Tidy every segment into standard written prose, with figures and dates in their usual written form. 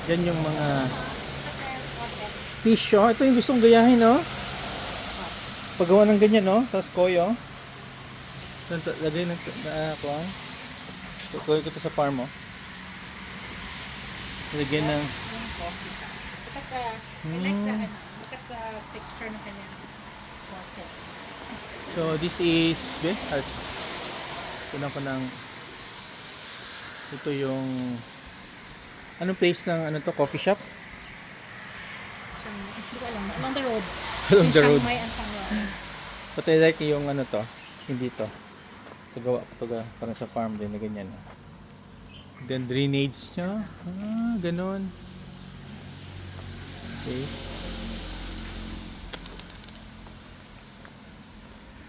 Yan yung mga fish, oh. Ito yung gustong gayahin, oh. Paggawa ng ganyan, no? Tapos koyo. Lagay ng ako. Koyo ko to sa farm, oh. Lagyan ng I like the, look at the texture ng kanyang faucet. So this is kunan ko ng ito yung anong place ng ano to, coffee shop? Hindi ko alam. Along the road. Along the road. Chiang Mai and Sangwon. But I like yung ano to, hindi to. Gawa ko to parang sa farm din na ganyan. Then drainage niya. Ganon. Okay.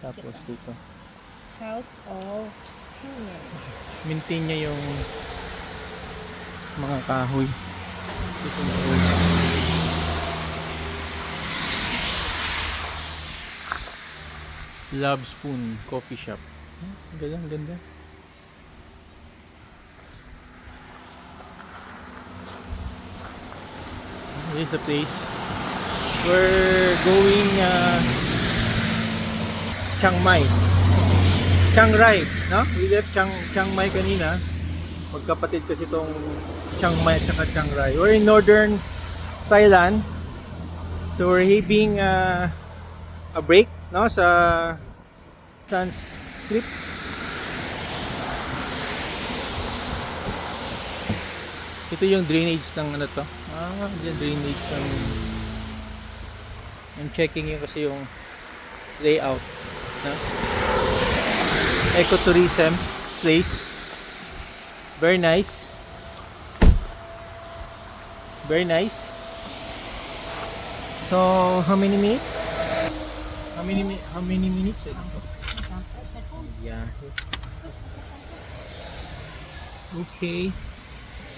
Tapos dito. House of Schooling. Maintain niya yung mga kahoy. Dito na oil. Love Spoon Coffee Shop. Ganda, ganda. This is the place. We're going Chiang Mai. Chiang Rai, no? We left Chiang Mai kanina. Magkapatid kasi itong Chiang Mai at saka Chiang Rai. We're in northern Thailand. So we're having a break, no, sa transcript. Ito yung drainage ng ano to. Yung drainage ng I'm checking yung kasi yung layout, no? Ecotourism place. Very nice. Very nice. So, how many minutes? How many minutes? Yeah. Okay.